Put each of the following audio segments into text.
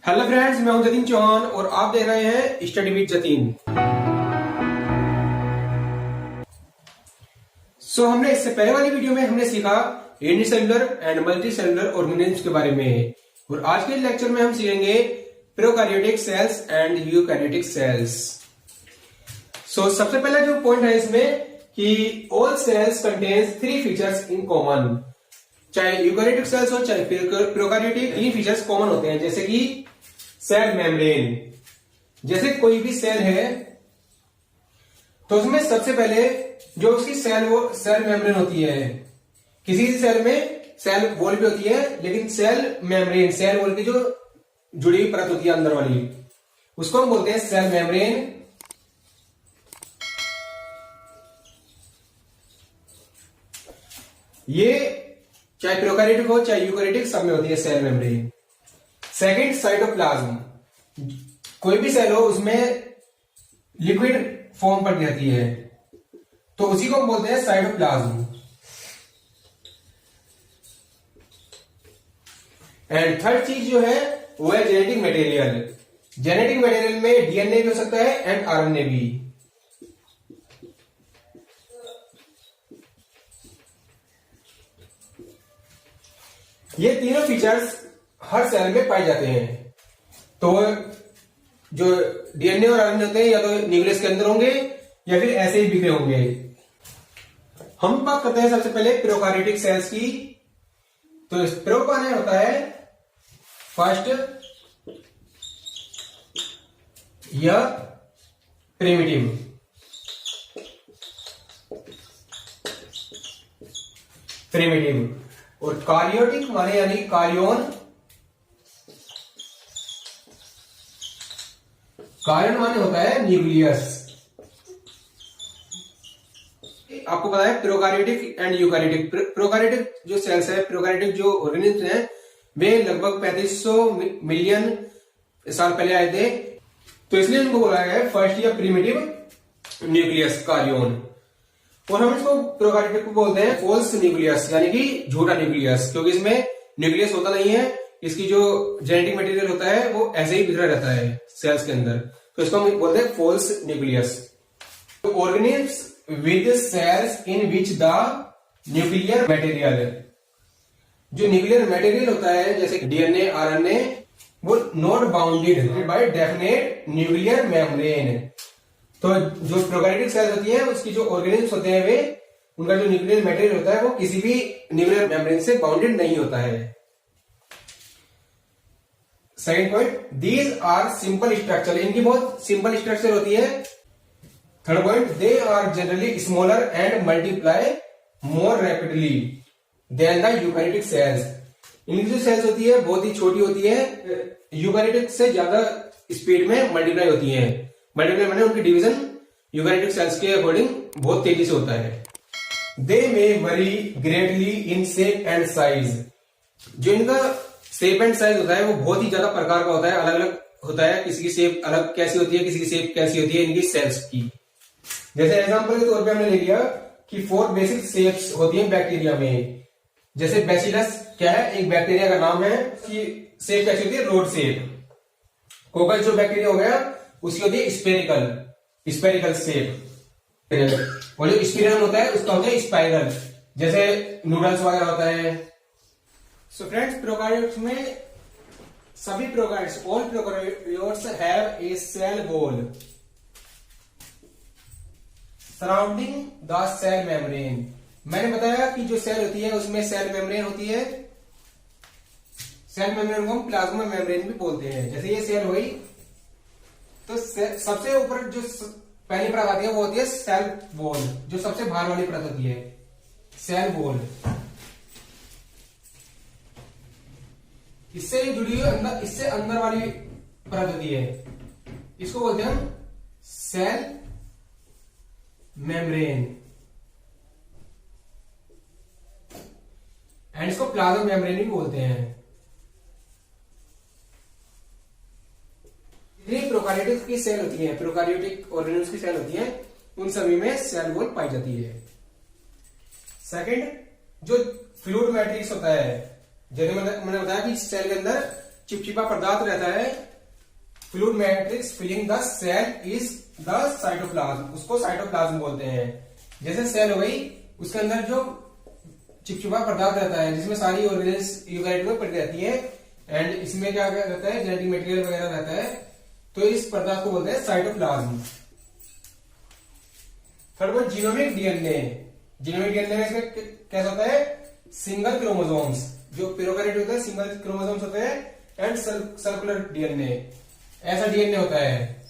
Hello friends, मैं हूं जतीन चौहान और आप देख रहे हैं स्टडी विद जतीन। हमने इससे पहले वाली वीडियो में हमने सीखा unicellular and multi cellular organism के बारे में, और आज के लेक्चर में हम सीखेंगे prokaryotic cells and eukaryotic cells. सबसे पहला जो पॉइंट है इसमें कि all cells contains three features in common. चाहे यूकैरियोटिक सेल्स हो चाहे प्रोकैरियोटिक, तीन फीचर्स कॉमन होते हैं, जैसे कि सेल मेम्ब्रेन। जैसे कोई भी सेल है तो उसमें सबसे पहले जो उसकी सेल मेम्ब्रेन होती है। किसी किसी सेल में सेल वॉल भी होती है, लेकिन सेल मेम्ब्रेन, सेल वॉल की जो जुड़ी हुई परत होती है अंदर वाली, उसको हम बोलते हैं सेल मेम्ब्रेन। ये चाहे प्रोकैरियोटिक हो चाहे यूकैरियोटिक, सब में होती है सेल मेम्ब्रेन। Second, cytoplasm. कोई भी सेल हो उसमें लिक्विड फॉर्म पर रहती है, तो उसी को हम बोलते हैं साइटोप्लाज्म। एंड थर्ड चीज जो है वो है जेनेटिक मटेरियल। जेनेटिक मटेरियल में डीएनए भी हो सकता है एंड आरएनए भी। ये तीनों फीचर्स हर सेल में पाए जाते हैं। तो जो डीएनए और आरएनए होते हैं या तो न्यूक्लियस के अंदर होंगे या फिर ऐसे ही बिखरे होंगे। हम बात करते हैं सबसे पहले प्रोकैरियोटिक सेल्स की। तो प्रो का नाम होता है फर्स्ट या प्रिमिटिव। और कार्योटिक माने यानी कार्योन माने होता है न्यूक्लियस। आपको पता है प्रोकैरियोटिक एंड यूकैरियोटिक। प्रोकैरियोटिक जो सेल्स है, प्रोकैरियोटिक जो ऑर्गेनिज्म हैं, वे लगभग 3500 मिलियन साल पहले आए थे, तो इसलिए उनको बोला गया है फर्स्ट या प्रिमिटिव न्यूक्लियस, कार्योन। और हम इसको प्रोकैरियोटिक को बोलते हैं फॉल्स न्यूक्लियस, यानी कि झूठा न्यूक्लियस, क्योंकि इसमें न्यूक्लियस होता नहीं है। इसकी जो जेनेटिक मटेरियल होता है वो ऐसे ही बिखरा रहता है सेल्स के अंदर, तो इसको हम बोलते हैं फॉल्स न्यूक्लियस। तो organism with cells in which the nuclear material, जो न्यूक्लियर मटेरियल होता है जैसे डीएनए, आरएनए, वो not bounded by definite nuclear membrane. तो जो प्रोकैरियोटिक सेल्स होती है उसकी जो ऑर्गेनिज्म होते हैं, वे उनका जो न्यूक्लियर मटेरियल होता है वो किसी भी न्यूक्लियर मेम्ब्रेन से बाउंडेड नहीं होता है। Second point, these are simple structure. इनकी बहुत सिंपल स्ट्रक्चर होती है। Third point, they are generally smaller and multiply more rapidly than the eukaryotic cells. इनकी जो सेल्स होती है बहुत ही छोटी होती है, यूकैरियोटिक से ज्यादा स्पीड में मल्टीप्लाई होती है। मल्टीप्लाई माने उनकी डिवीजन यूकैरियोटिक सेल्स के अकॉर्डिंग बहुत तेजी से होता है। They may vary greatly in shape and size. जो इनका शेप एंड साइज होता है वो बहुत ही ज्यादा प्रकार का होता है, अलग अलग होता है। किसी की शेप अलग कैसी होती है, किसी की शेप कैसी होती है इनकी सेल्स की। जैसे एग्जांपल के तौर पे हमने ले लिया कि 4 बेसिक शेप्स होती है बैक्टीरिया में। जैसे बैसिलस क्या है, एक बैक्टीरिया का नाम है, उसकी शेप कैसी होती है, रोड शेप। कोकस जो बैक्टीरिया हो गया उसकी होती है स्पेरिकल शेप। और जो स्पिरम होता है उसका होता है स्पाइरल, जैसे नूडल्स वगैरह होता है। सो फ्रेंड्स, प्रोकैरियोट्स में सभी prokaryotes, all prokaryotes have a cell wall surrounding the cell membrane. मैंने बताया कि जो सेल होती है उसमें सेल मेम्ब्रेन होती है। सेल मेम्ब्रेन को हम प्लाज्मा मेम्ब्रेन भी बोलते हैं। जैसे ये सेल हो गई, तो सबसे ऊपर जो पहली परत आती है वो होती है सेल वॉल, जो सबसे बाहर वाली परत होती है, सेल वॉल। इससे जुड़ी हुई इससे अंदर वाली परत होती है, इसको बोलते हैं हम सेल मेम्ब्रेन, एंड इसको प्लाज्मा मेम्ब्रेन भी बोलते हैं। प्रोकैरियोटिक की सेल होती है, प्रोकैरियोटिक ऑर्गेनिज्म की सेल होती है, उन सभी में सेल वॉल पाई जाती है। सेकंड, जो फ्लूइड मैट्रिक्स होता है, जैसे मैंने बताया कि सेल के अंदर चिपचिपा पदार्थ रहता है, fluid matrix filling the cell is the cytoplasm, उसको साइटोप्लाज्म बोलते हैं। जैसे सेल हो गई, उसके अंदर जो चिपचिपा पदार्थ रहता है जिसमें सारी ऑर्गेनेल्स यूकैरियोट में पड़ी रहती है, एंड इसमें क्या रहता है, जेनेटिक मटेरियल वगैरह रहता है, तो इस पदार्थ को बोलते हैं cytoplasm. Third one genomic DNA. Genomic DNA में इसमें कैसा होता है, सिंगल क्रोमोसोम्स, जो प्रोकैरियोट होता है सिंगल क्रोमोसोम्स होते हैं, एंड सर्कुलर डीएनए, ऐसा डीएनए होता है,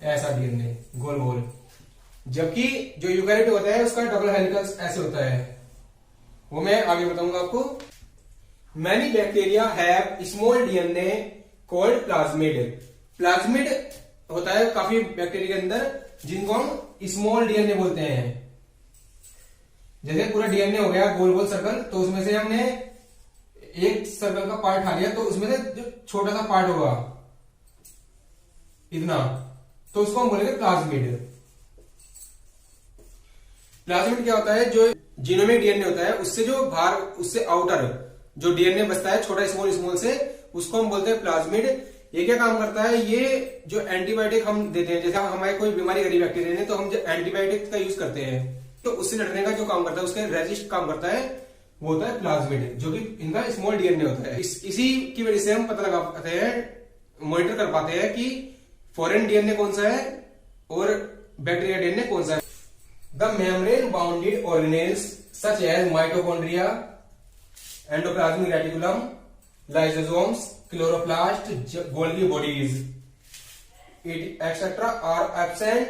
ऐसा डीएनए गोल गोल। जबकि जो यूकैरियोट होता है उसका डबल हेलिकल्स ऐसे होता है, वो मैं आगे बताऊंगा आपको। Many bacteria have small DNA called plasmid. Plasmid होता है काफी बैक्टीरिया के अंदर, जिनको हम स्मॉल डीएनए बोलते हैं। जैसे पूरा डीएनए हो गया गोल गोल सर्कल, तो उसमें से हमने एक सर्कल का पार्ट उठा लिया, तो उसमें से जो छोटा सा पार्ट होगा इतना, तो उसको हम बोलेंगे प्लाज्मिड। प्लाज्मिड क्या होता है, जो जीनोमिक डीएनए होता है उससे जो बाहर, उससे आउटर जो डीएनए बचता है छोटा स्मॉल स्मॉल से, उसको हम बोलते हैं प्लाज्मिड। ये क्या काम करता है, ये जो एंटीबायोटिक हम देते हैं, जैसे हमारे कोई बीमारी करी बैक्टीरिया ने, तो हम जो एंटीबायोटिक का यूज करते हैं, तो उससे लड़ने का जो काम करता है, उसके रेजिस्ट काम करता है, वो होता है प्लाज्मिड, जो कि इनका स्मॉल डीएनए होता है। इसी की वजह से हम पता लगा पाते हैं, मॉनिटर कर पाते हैं कि फॉरेन डीएनए कौन सा है और बैक्टीरिया डीएनए कौन सा है। The membrane bounded organelles such as mitochondria, endoplasmic reticulum, lysosomes, chloroplast, Golgi bodies etcetera are absent,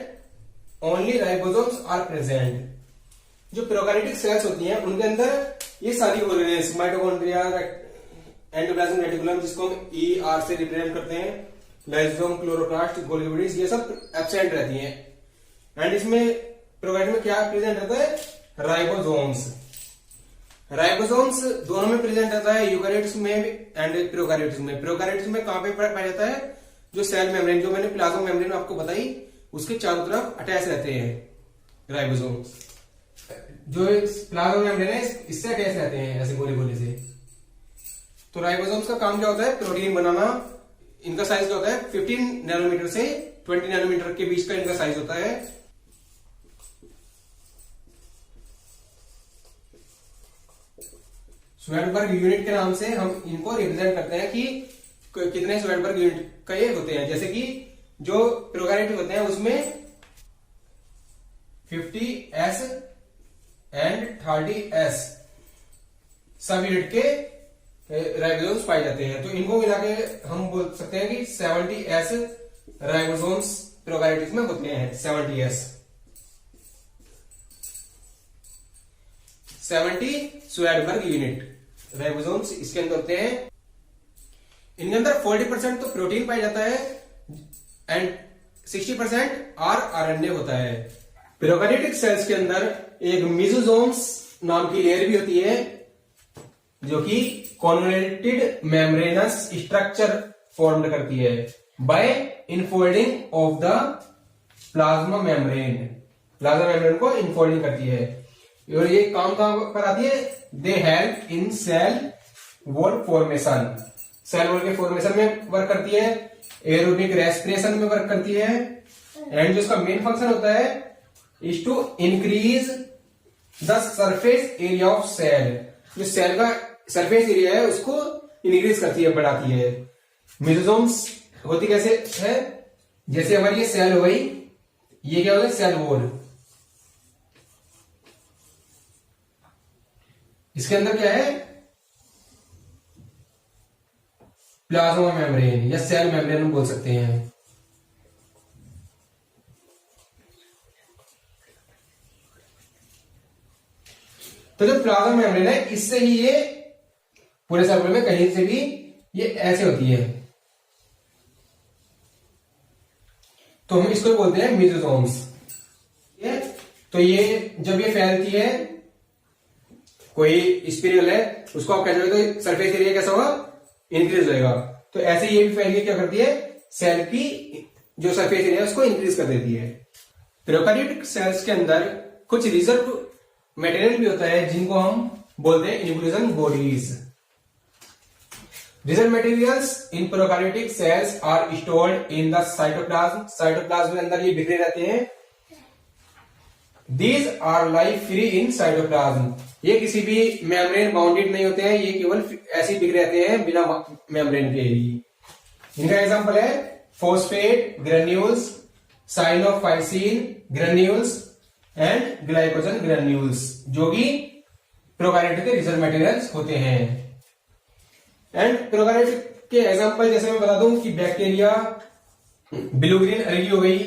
only ribosomes are present. जो प्रोकैरियोटिक सेल्स होती हैं उनके अंदर ये सारी ऑर्गेनेल्स, माइटोकॉन्ड्रिया, एंडोप्लाज्मिक रेटिकुलम जिसको हम ER से रिप्रेजेंट करते हैं, लाइसोसोम, क्लोरोप्लास्ट, गोल्गी बॉडीज, ये सब एब्सेंट रहती हैं। एंड इसमें प्रोकैरियोट में क्या प्रेजेंट रहता है, राइबोसोम्स। राइबोसोम्स दोनों में प्रेजेंट रहता है, यूकैरियोट्स में एंड प्रोकैरियोट्स में। प्रोकैरियोट्स में कहां पे पाया जाता है, जो सेल मेम्ब्रेन, जो मैंने प्लाज्मा मेम्ब्रेन आपको बताई, उसके चारों तरफ अटैच रहते हैं राइबोसोम्स। जो प्लाज्मा मेम्ब्रेन है इससे अटैच रहते हैं ऐसे गोले गोले से। तो राइबोसोम्स का काम क्या होता है, प्रोटीन बनाना। इनका साइज क्या होता है, 15 नैनोमीटर से 20 नैनोमीटर के बीच का इनका साइज होता है। स्वेडबर्ग यूनिट के नाम से हम इनको रिप्रेजेंट करते हैं कि कितने स्वेडबर्ग यूनिट का ये होते हैं। जैसे कि जो प्रोकैरियोट होते हैं उसमें 50s एंड 30s सब यूनिट के राइबोसोम्स पाए जाते हैं। तो इनको मिला के हम बोल सकते हैं कि 70s राइबोसोम्स प्रोकैरियोट्स में होते हैं। 70 स्वेडबर्ग यूनिट राइबोसोम्स इसके अंदर होते हैं। इनके अंदर 40% तो प्रोटीन पाया जाता है एंड 60% RNA होता है। प्रोकैरियोटिक सेल्स के अंदर एक मेसोसोम्स नाम की लेयर भी होती है, जो कि कॉन्वोल्यूटेड मेम्ब्रेनस स्ट्रक्चर फॉर्म करती है by infolding of the plasma membrane. Plasma membrane को इनफोल्डिंग करती है और ये काम कहां पर आती है, they help in cell wall formation. Cell wall के फॉर्मेशन में वर्क करती है, एरोबिक रेस्पिरेशन में वर्क करती है, एंड जो इसका मेन फंक्शन होता है is to increase the surface area of cell. जो सेल का सरफेस एरिया है उसको इंक्रीज करती है, बढ़ाती है। मेसोसोम्स होती कैसे है, जैसे हमारी ये सेल हो गई, ये क्या होता है सेल वॉल, इसके अंदर क्या है प्लाज्मा मेम्ब्रेन या सेल मेम्ब्रेन हम बोल सकते हैं। तो जो प्लाज्मा मेम्ब्रेन है इससे ही ये पूरे सर्कल में कहीं से भी ये ऐसे होती है, तो हम इसको बोलते हैं मेसोसोम्स। तो ये जब ये फैलती है, कोई स्पिरल है उसको आप कैसे, तो सरफेस एरिया कैसा होगा, इंक्रीज होगा। तो ऐसे ये भी फैल के क्या करती है, सेल की जो सरफेस एरिया है उसको इंक्रीज कर देती है। प्रोकैरियोटिक सेल्स के अंदर कुछ रिजर्व मटेरियल भी होता है जिनको हम बोलते हैं infusion bodies. Result materials in prokaryotic cells are stored in the cytoplasm, cytoplasm के अंदर ये बिखरे रहते हैं। These are life free in cytoplasm, ये किसी भी मेम्ब्रेन बाउंडेड नहीं होते हैं, ये केवल ऐसे बिखरे रहते हैं बिना मेम्ब्रेन के ही। इनका एग्जांपल है phosphate granules, cyanophycin granules and glycogen granules, जो कि प्रोकैरियोट के रिजल्ट मटेरियल्स होते हैं। एंड प्रोकैरियोट के एग्जांपल जैसे मैं बता दूं कि बैक्टीरिया, ब्लू ग्रीन एल्गी हो गई,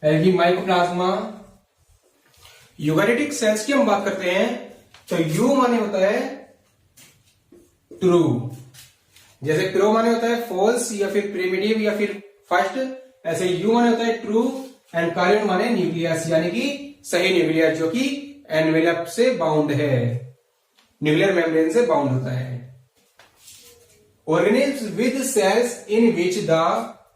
एल्गी माइकोप्लाज्मा। यूकैरियोटिक सेल्स की हम बात करते हैं तो यू माने होता है ट्रू, जैसे प्रो माने होता है फॉल्स या फिर प्रिमिटिव या फिर फर्स्ट, ऐसे यू माने होता है ट्रू एंड कार्योन माने न्यूक्लियस, यानी कि सही न्यूक्लियर जो कि एनवेलप से बाउंड है, न्यूक्लियर मेम्ब्रेन से बाउंड होता है। Organism with cells in which the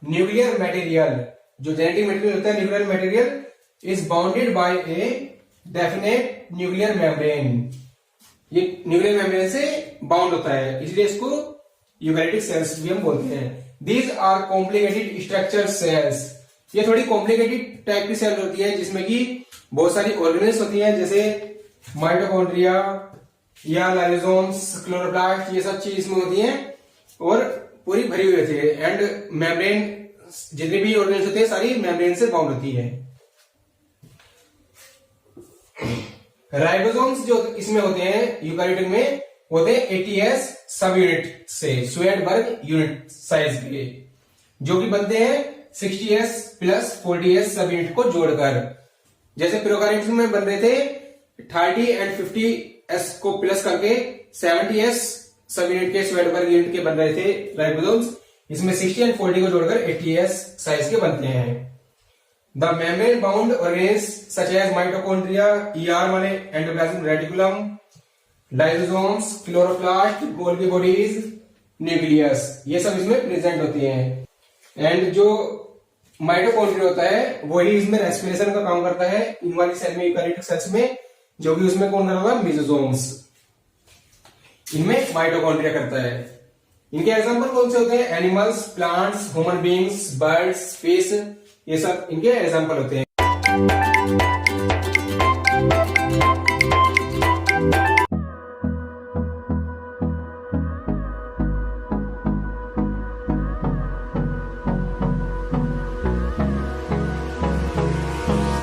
nuclear material, जो जेनेटिक मटेरियल होता है nuclear material, is bounded by a definite nuclear membrane, ये न्यूक्लियर मेम्ब्रेन से बाउंड होता है, इसलिए इसको यूकैरियोटिक सेल्स भी हम बोलते हैं। These are complicated structure cells, ये थोड़ी कॉम्प्लिकेटेड टाइप की सेल होती है जिसमें कि बहुत सारी ऑर्गेनेल्स होती हैं, जैसे माइटोकॉन्ड्रिया या लाइसोसोम्स, क्लोरोप्लास्ट, ये सब चीज इसमें होती हैं और पूरी भरी हुई होती है। एंड मेम्ब्रेन, जितनी भी ऑर्गेनेल्स होती है सारी मेम्ब्रेन से बाउंड होती है। राइबोसोम्स जो इसमें होते हैं यूकैरियोटिक में, होते हैं 80s सब यूनिट से, स्वेडबर्ग यूनिट साइज के, जो कि बनते हैं 60s प्लस 40s सब यूनिट को जोड़कर। जैसे प्रोकैरियोट्स में बन रहे थे 30 एंड 50s को प्लस करके 70s सब यूनिट के स्वेडबर्ग यूनिट के बन रहे थे राइबोसोम्स, इसमें 60 एंड 40 को जोड़कर 80s साइज के बनते हैं। The membrane bound organelles such as mitochondria, ER माने endoplasmic reticulum, lysosomes, chloroplast, Golgi bodies, nucleus, ये सब इसमें प्रेजेंट होती हैं। एंड जो माइटोकॉन्ड्रिया होता है वही इसमें रेस्पिरेशन का काम करता है इन वाली सेल में, यूकैरियोटिक सेल्स में, जो कि उसमें कौन कर रहा है, मेसोसोम्स, इनमें माइटोकॉन्ड्रिया करता है। इनके एग्जांपल कौन से होते हैं, animals, plants, human beings, birds, fish, ये सब इनके एग्जांपल होते हैं।